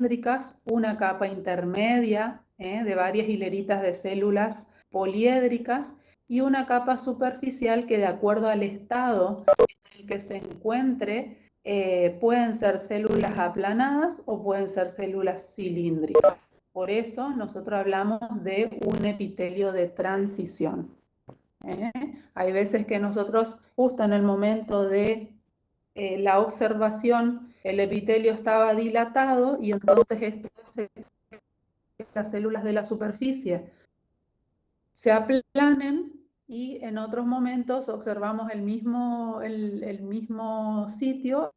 cilíndricas, una capa intermedia de varias hileritas de células poliédricas y una capa superficial que, de acuerdo al estado en el que se encuentre, pueden ser células aplanadas o pueden ser células cilíndricas. Por eso nosotros hablamos de un epitelio de transición. Hay veces que nosotros, justo en el momento de la observación, el epitelio estaba dilatado y entonces esto hace que las células de la superficie se aplanen, y en otros momentos observamos el mismo sitio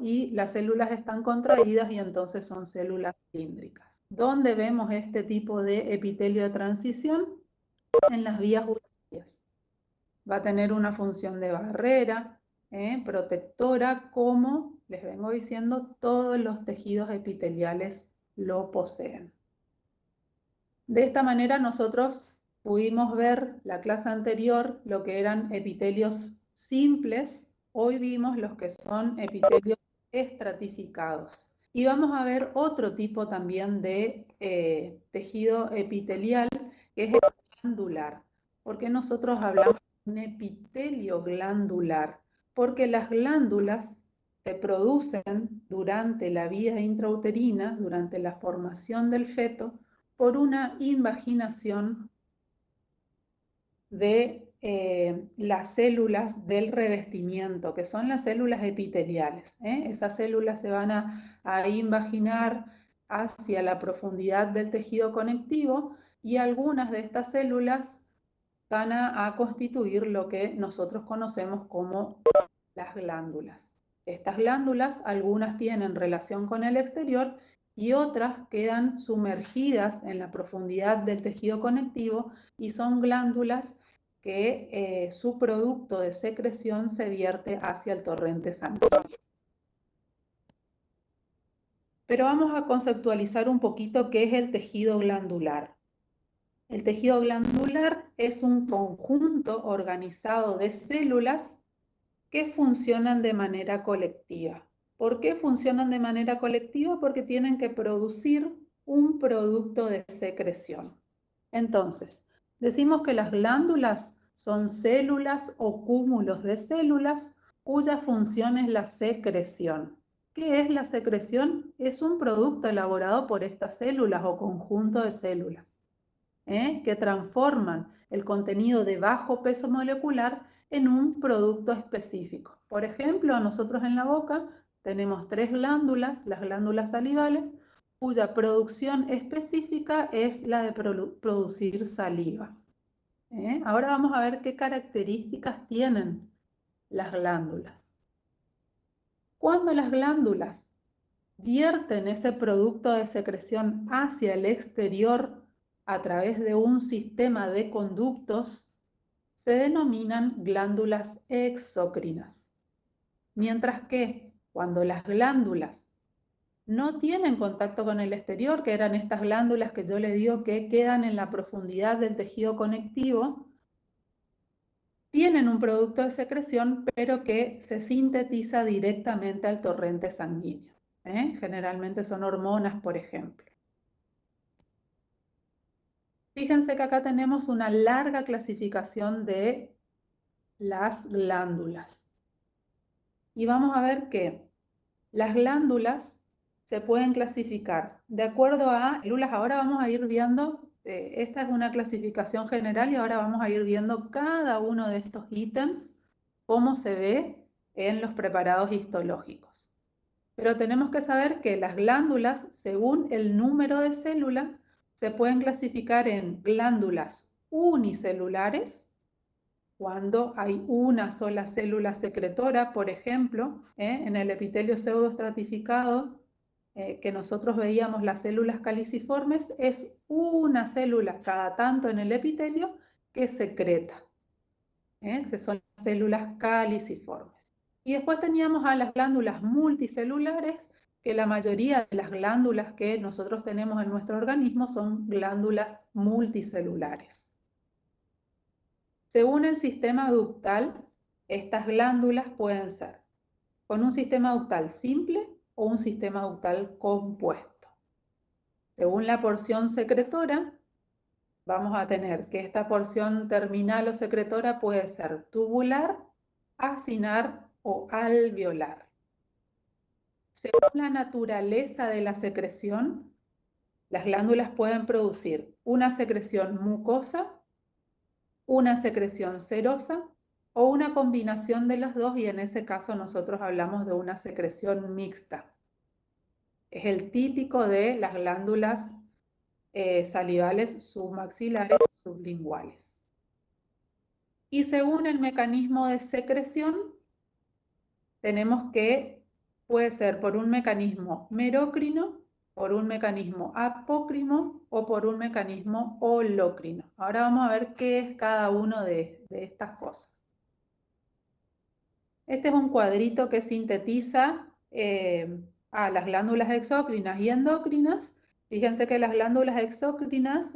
y las células están contraídas y entonces son células cilíndricas. ¿Dónde vemos este tipo de epitelio de transición? En las vías urinarias. Va a tener una función de barrera, protectora, como les vengo diciendo, todos los tejidos epiteliales lo poseen. De esta manera nosotros pudimos ver la clase anterior lo que eran epitelios simples. Hoy vimos los que son epitelios estratificados. Y vamos a ver otro tipo también de tejido epitelial, que es el glandular. ¿Por qué nosotros hablamos de un epitelio glandular? Porque las glándulas se producen durante la vía intrauterina, durante la formación del feto, por una invaginación de las células del revestimiento, que son las células epiteliales. Esas células se van a invaginar hacia la profundidad del tejido conectivo, y algunas de estas células van a constituir lo que nosotros conocemos como las glándulas. Estas glándulas, algunas tienen relación con el exterior y otras quedan sumergidas en la profundidad del tejido conectivo, y son glándulas que su producto de secreción se vierte hacia el torrente sanguíneo. Pero vamos a conceptualizar un poquito qué es el tejido glandular. El tejido glandular es un conjunto organizado de células que funcionan de manera colectiva. ¿Por qué funcionan de manera colectiva? Porque tienen que producir un producto de secreción. Entonces, decimos que las glándulas son células o cúmulos de células cuya función es la secreción. ¿Qué es la secreción? Es un producto elaborado por estas células o conjunto de células, que transforman el contenido de bajo peso molecular en un producto específico. Por ejemplo, nosotros en la boca tenemos 3 glándulas, las glándulas salivales, cuya producción específica es la de producir saliva. Ahora vamos a ver qué características tienen las glándulas. Cuando las glándulas vierten ese producto de secreción hacia el exterior a través de un sistema de conductos, se denominan glándulas exócrinas. Mientras que cuando las glándulas no tienen contacto con el exterior, que eran estas glándulas que yo les digo que quedan en la profundidad del tejido conectivo, tienen un producto de secreción, pero que se sintetiza directamente al torrente sanguíneo. Generalmente son hormonas, por ejemplo. Fíjense que acá tenemos una larga clasificación de las glándulas. Y vamos a ver que las glándulas se pueden clasificar de acuerdo a células. Ahora vamos a ir viendo, esta es una clasificación general, y ahora vamos a ir viendo cada uno de estos ítems, cómo se ve en los preparados histológicos. Pero tenemos que saber que las glándulas, según el número de células, se pueden clasificar en glándulas unicelulares, cuando hay una sola célula secretora, por ejemplo, en el epitelio pseudoestratificado, que nosotros veíamos las células caliciformes, es una célula cada tanto en el epitelio que secreta, que son las células caliciformes. Y después teníamos a las glándulas multicelulares, que la mayoría de las glándulas que nosotros tenemos en nuestro organismo son glándulas multicelulares. Según el sistema ductal, estas glándulas pueden ser con un sistema ductal simple o un sistema ductal compuesto. Según la porción secretora, vamos a tener que esta porción terminal o secretora puede ser tubular, acinar o alveolar. Según la naturaleza de la secreción, las glándulas pueden producir una secreción mucosa, una secreción serosa o una combinación de las dos, y en ese caso nosotros hablamos de una secreción mixta. Es el típico de las glándulas salivales submaxilares sublinguales. Y según el mecanismo de secreción, tenemos que puede ser por un mecanismo merocrino, por un mecanismo apócrino o por un mecanismo holocrino. Ahora vamos a ver qué es cada uno de estas cosas. Este es un cuadrito que sintetiza las glándulas exócrinas y endocrinas. Fíjense que las glándulas endocrinas,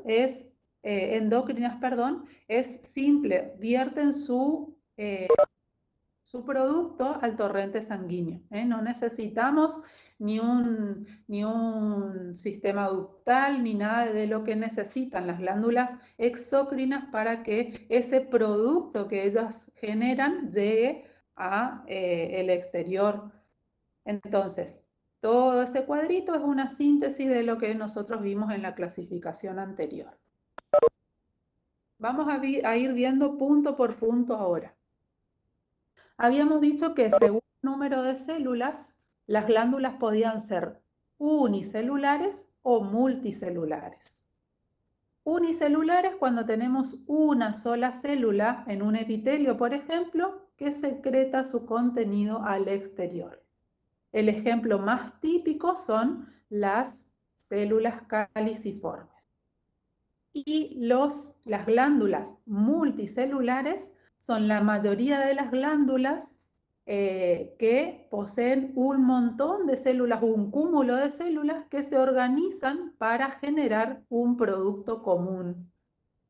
es simple, vierten su producto al torrente sanguíneo. No necesitamos ni un sistema ductal, ni nada de lo que necesitan las glándulas exócrinas para que ese producto que ellas generan llegue a el exterior. Entonces, todo ese cuadrito es una síntesis de lo que nosotros vimos en la clasificación anterior. Vamos a ir viendo punto por punto ahora. Habíamos dicho que según el número de células, las glándulas podían ser unicelulares o multicelulares. Unicelulares cuando tenemos una sola célula en un epitelio, por ejemplo, que secreta su contenido al exterior. El ejemplo más típico son las células caliciformes. Y las glándulas multicelulares son la mayoría de las glándulas que poseen un montón de células, un cúmulo de células que se organizan para generar un producto común.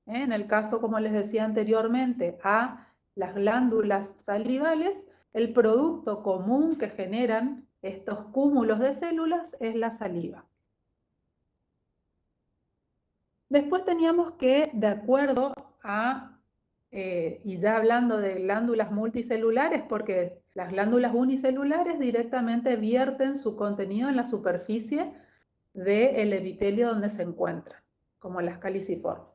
En el caso, como les decía anteriormente, a las glándulas salivales, el producto común que generan estos cúmulos de células es la saliva. Después teníamos que, de acuerdo a, y ya hablando de glándulas multicelulares, porque las glándulas unicelulares directamente vierten su contenido en la superficie del epitelio donde se encuentran, como las caliciformes.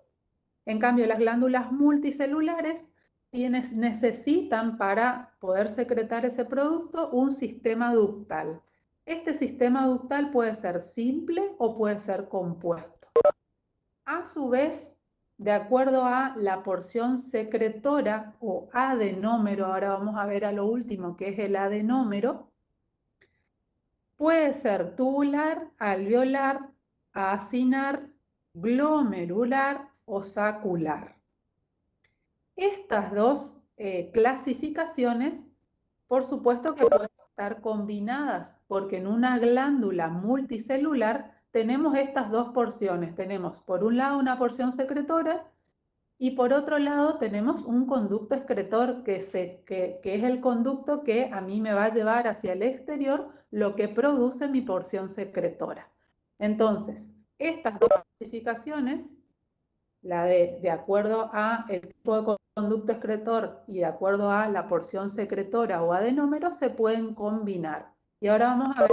En cambio, las glándulas multicelulares necesitan para poder secretar ese producto un sistema ductal. Este sistema ductal puede ser simple o puede ser compuesto. A su vez, de acuerdo a la porción secretora o adenómero, ahora vamos a ver a lo último que es el adenómero, puede ser tubular, alveolar, acinar, glomerular o sacular. Estas dos clasificaciones, por supuesto que pueden estar combinadas, porque en una glándula multicelular tenemos estas dos porciones. Tenemos por un lado una porción secretora y por otro lado tenemos un conducto excretor que es el conducto que a mí me va a llevar hacia el exterior lo que produce mi porción secretora. Entonces, estas dos clasificaciones, la de acuerdo a el tipo de conducto excretor y de acuerdo a la porción secretora o adenómero, se pueden combinar. Y ahora vamos a ver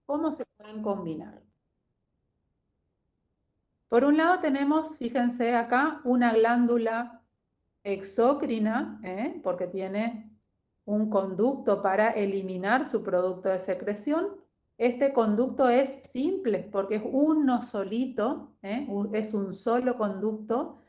cómo se pueden combinar. Por un lado tenemos, fíjense acá, una glándula exócrina, porque tiene un conducto para eliminar su producto de secreción. Este conducto es simple porque es uno solito, es un solo conducto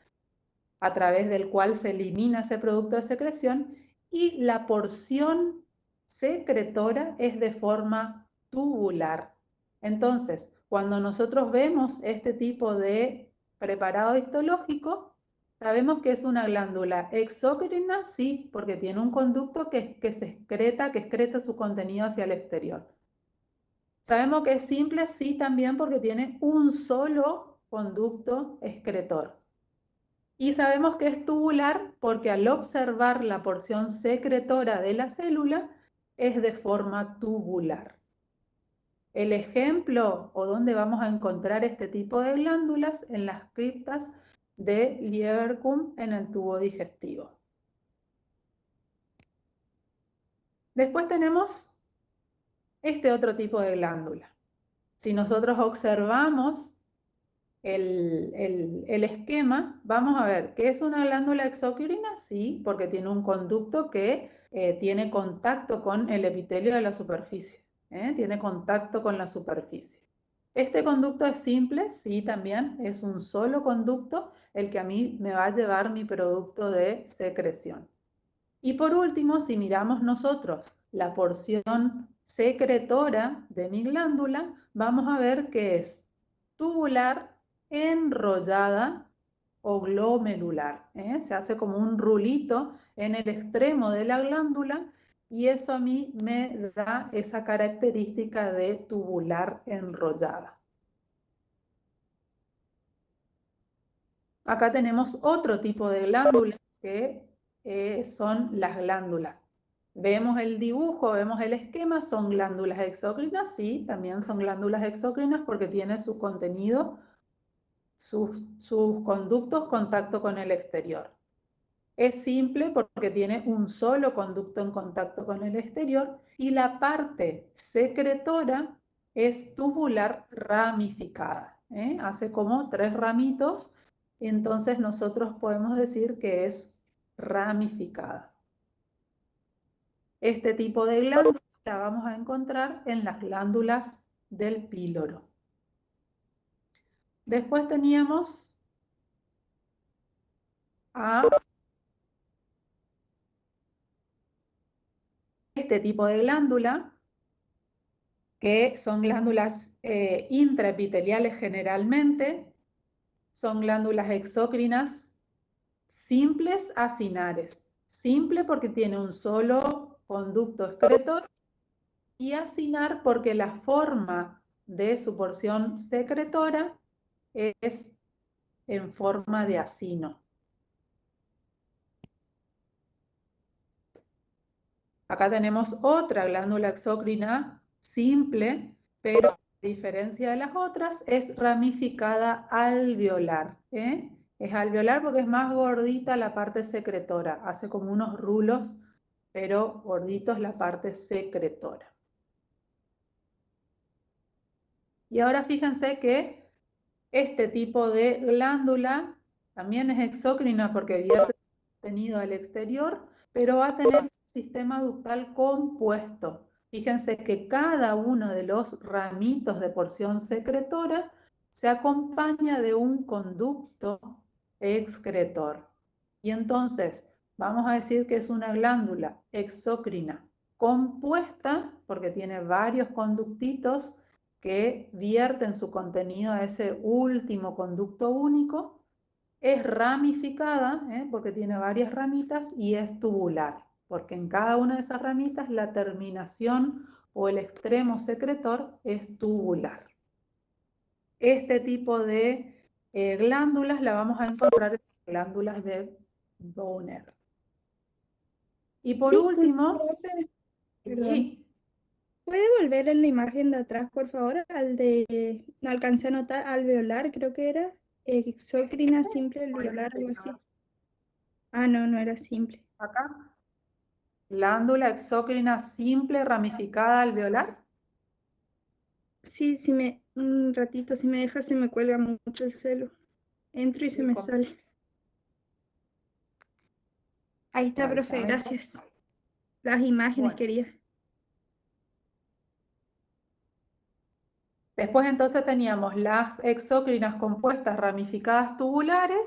a través del cual se elimina ese producto de secreción, y la porción secretora es de forma tubular. Entonces, cuando nosotros vemos este tipo de preparado histológico, sabemos que es una glándula exócrina, sí, porque tiene un conducto que excreta su contenido hacia el exterior. Sabemos que es simple, sí, también porque tiene un solo conducto excretor. Y sabemos que es tubular porque al observar la porción secretora de la célula es de forma tubular. El ejemplo o dónde vamos a encontrar este tipo de glándulas en las criptas de Lieberkühn en el tubo digestivo. Después tenemos este otro tipo de glándula. Si nosotros observamos el esquema, vamos a ver que es una glándula exocrina, sí, porque tiene un conducto que tiene contacto con el epitelio de la superficie, tiene contacto con la superficie. Este conducto es simple, sí, también es un solo conducto el que a mí me va a llevar mi producto de secreción. Y por último, si miramos nosotros la porción secretora de mi glándula, vamos a ver que es tubular, enrollada o glomerular. Se hace como un rulito en el extremo de la glándula y eso a mí me da esa característica de tubular enrollada. Acá tenemos otro tipo de glándulas que son las glándulas. Vemos el dibujo, vemos el esquema, son glándulas exócrinas, sí, también son glándulas exócrinas porque tiene su contenido, sus conductos, contacto con el exterior. Es simple porque tiene un solo conducto en contacto con el exterior y la parte secretora es tubular ramificada. Hace como 3 ramitos, entonces nosotros podemos decir que es ramificada. Este tipo de glándula la vamos a encontrar en las glándulas del píloro. Después teníamos a este tipo de glándula, que son glándulas intraepiteliales generalmente, son glándulas exócrinas simples acinares. Simple porque tiene un solo conducto excretor y acinar porque la forma de su porción secretora es en forma de acino. Acá tenemos otra glándula exócrina simple, pero a diferencia de las otras, es ramificada alveolar. Es alveolar porque es más gordita la parte secretora, hace como unos rulos, pero gorditos la parte secretora. Y ahora fíjense que este tipo de glándula también es exócrina porque vierte contenido al exterior, pero va a tener un sistema ductal compuesto. Fíjense que cada uno de los ramitos de porción secretora se acompaña de un conducto excretor. Y entonces vamos a decir que es una glándula exócrina compuesta porque tiene varios conductitos que vierten su contenido a ese último conducto único, es ramificada, porque tiene varias ramitas, y es tubular, porque en cada una de esas ramitas la terminación o el extremo secretor es tubular. Este tipo de glándulas la vamos a encontrar en las glándulas de Bowner. Y por último, Profe, perdón. sí, ¿Puede volver en la imagen de atrás, por favor? Al de, no alcancé a notar, alveolar, creo que era. Exócrina simple alveolar, algo así. Ah, no, no era simple. acá, glándula exócrina simple ramificada alveolar. Sí, un ratito, si me deja, se me cuelga mucho el celo. Entro y se me sale. Ahí está, profe, gracias. Las imágenes Bueno. quería. Después entonces teníamos las exócrinas compuestas ramificadas tubulares.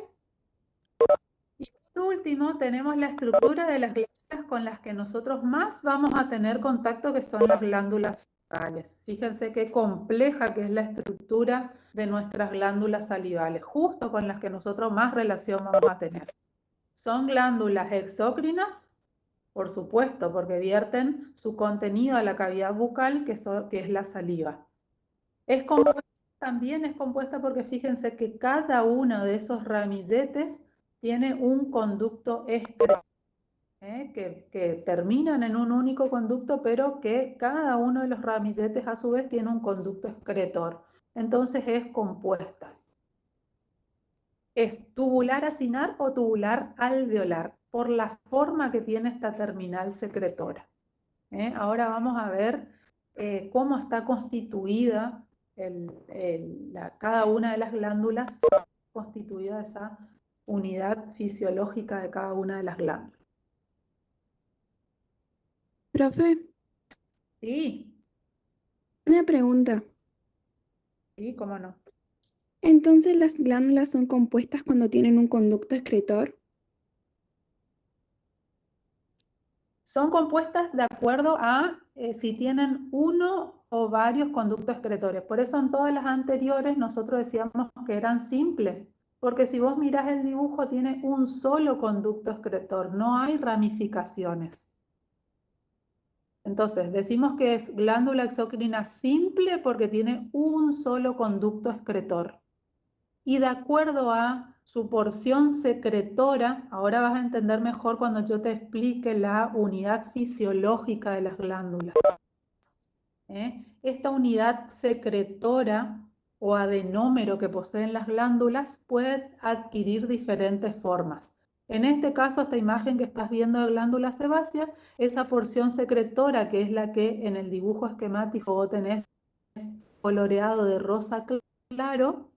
Y por último tenemos la estructura de las glándulas con las que nosotros más vamos a tener contacto, que son las glándulas salivales. Fíjense qué compleja que es la estructura de nuestras glándulas salivales, justo con las que nosotros más relación vamos a tener. Son glándulas exócrinas, por supuesto, porque vierten su contenido a la cavidad bucal, que es la saliva. También es compuesta porque fíjense que cada uno de esos ramilletes tiene un conducto excretor. que terminan en un único conducto, pero que cada uno de los ramilletes a su vez tiene un conducto excretor. Entonces es compuesta. Es tubular acinar o tubular alveolar, por la forma que tiene esta terminal secretora. Ahora vamos a ver cómo está constituida cada una de las glándulas, constituida esa unidad fisiológica de cada una de las glándulas. Profe, Sí, una pregunta. sí, cómo no. Entonces, ¿las glándulas son compuestas cuando tienen un conducto excretor? Son compuestas de acuerdo a si tienen uno o varios conductos excretores. Por eso en todas las anteriores nosotros decíamos que eran simples, porque si vos mirás el dibujo tiene un solo conducto excretor, no hay ramificaciones. Entonces decimos que es glándula exocrina simple porque tiene un solo conducto excretor. Y de acuerdo a su porción secretora, ahora vas a entender mejor cuando yo te explique la unidad fisiológica de las glándulas. Esta unidad secretora o adenómero que poseen las glándulas puede adquirir diferentes formas. En este caso, esta imagen que estás viendo de glándula sebácea, esa porción secretora que es la que en el dibujo esquemático vos tenés coloreado de rosa claro,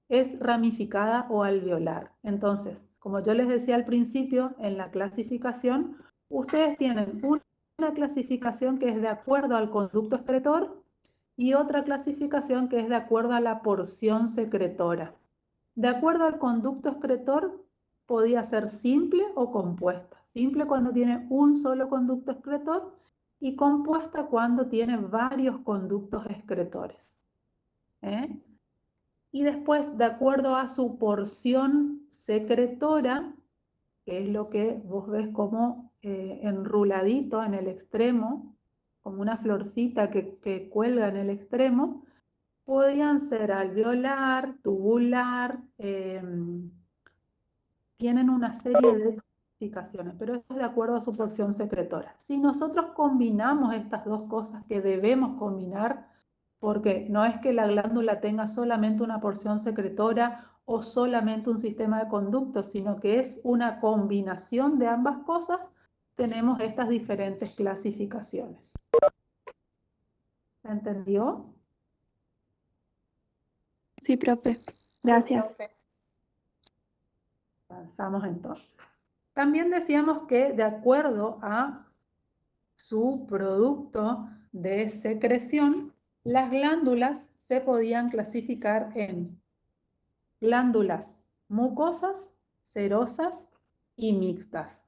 es ramificada o alveolar. Entonces, como yo les decía al principio, en la clasificación, ustedes tienen una clasificación que es de acuerdo al conducto excretor y otra clasificación que es de acuerdo a la porción secretora. De acuerdo al conducto excretor, podía ser simple o compuesta. Simple cuando tiene un solo conducto excretor y compuesta cuando tiene varios conductos excretores. Y después, de acuerdo a su porción secretora, que es lo que vos ves como enruladito en el extremo, como una florcita que cuelga en el extremo, podían ser alveolar, tubular, tienen una serie de clasificaciones, pero eso es de acuerdo a su porción secretora. Si nosotros combinamos estas dos cosas que debemos combinar, porque no es que la glándula tenga solamente una porción secretora o solamente un sistema de conductos, sino que es una combinación de ambas cosas, tenemos estas diferentes clasificaciones. ¿Se entendió? Sí, profe. Gracias. Avanzamos entonces. También decíamos que de acuerdo a su producto de secreción, las glándulas se podían clasificar en glándulas mucosas, serosas y mixtas.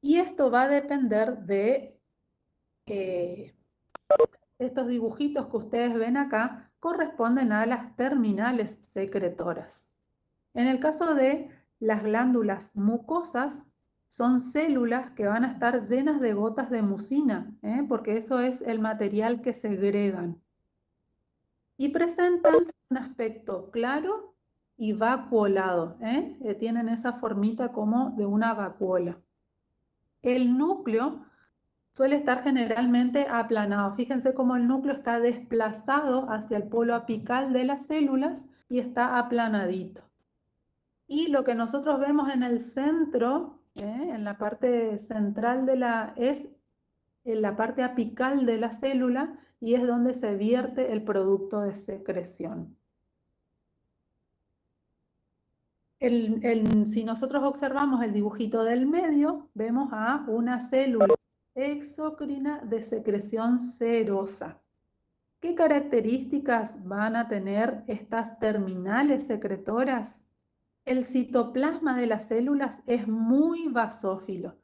Y esto va a depender de estos dibujitos que ustedes ven acá, corresponden a las terminales secretoras. En el caso de las glándulas mucosas, son células que van a estar llenas de gotas de mucina, porque eso es el material que segregan. Y presentan un aspecto claro y vacuolado, tienen esa formita como de una vacuola. El núcleo suele estar generalmente aplanado. Fíjense cómo el núcleo está desplazado hacia el polo apical de las células y está aplanadito. Y lo que nosotros vemos en el centro, en la parte central es en la parte apical de la célula y es donde se vierte el producto de secreción. Si nosotros observamos el dibujito del medio, vemos a una célula exocrina de secreción serosa. ¿Qué características van a tener estas terminales secretoras? El citoplasma de las células es muy basófilo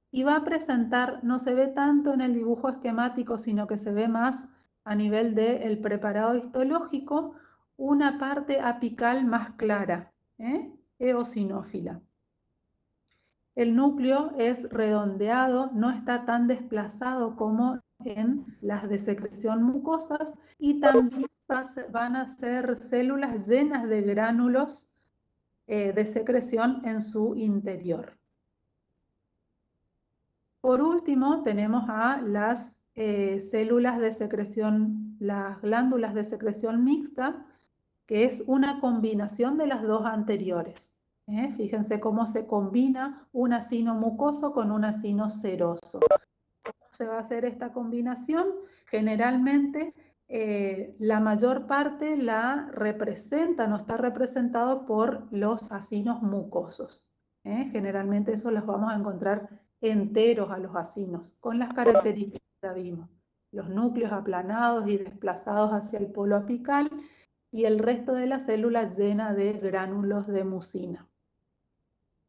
y va a presentar, no se ve tanto en el dibujo esquemático, sino que se ve más a nivel del preparado histológico, una parte apical más clara, eosinófila. El núcleo es redondeado, no está tan desplazado como en las de secreción mucosas y también van a ser células llenas de gránulos de secreción en su interior. Por último, tenemos a las células de secreción, las glándulas de secreción mixta, que es una combinación de las dos anteriores. Fíjense cómo se combina un acino mucoso con un acino seroso. ¿Cómo se va a hacer esta combinación? Generalmente la mayor parte la representan o está representado por los acinos mucosos. Generalmente eso los vamos a encontrar enteros a los acinos, con las características que ya vimos. Los núcleos aplanados y desplazados hacia el polo apical y el resto de la célula llena de gránulos de mucina.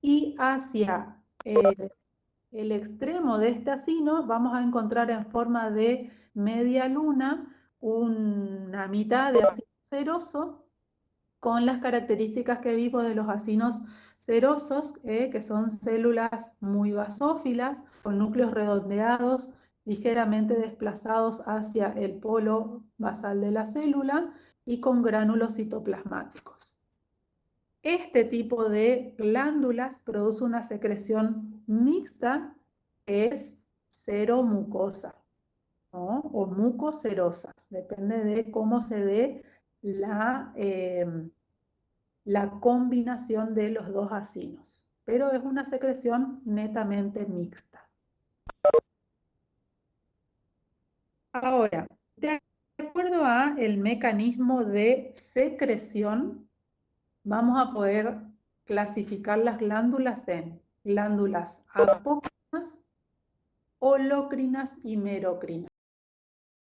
Y hacia el extremo de este acino vamos a encontrar en forma de media luna una mitad de acino seroso con las características que vimos de los acinos serosos, que son células muy basófilas, con núcleos redondeados, ligeramente desplazados hacia el polo basal de la célula y con gránulos citoplasmáticos. Este tipo de glándulas produce una secreción mixta que es seromucosa, ¿no? O mucoserosa, depende de cómo se dé la combinación de los dos acinos, pero es una secreción netamente mixta. Ahora, de acuerdo a el mecanismo de secreción, vamos a poder clasificar las glándulas en glándulas apócrinas, holocrinas y merocrinas.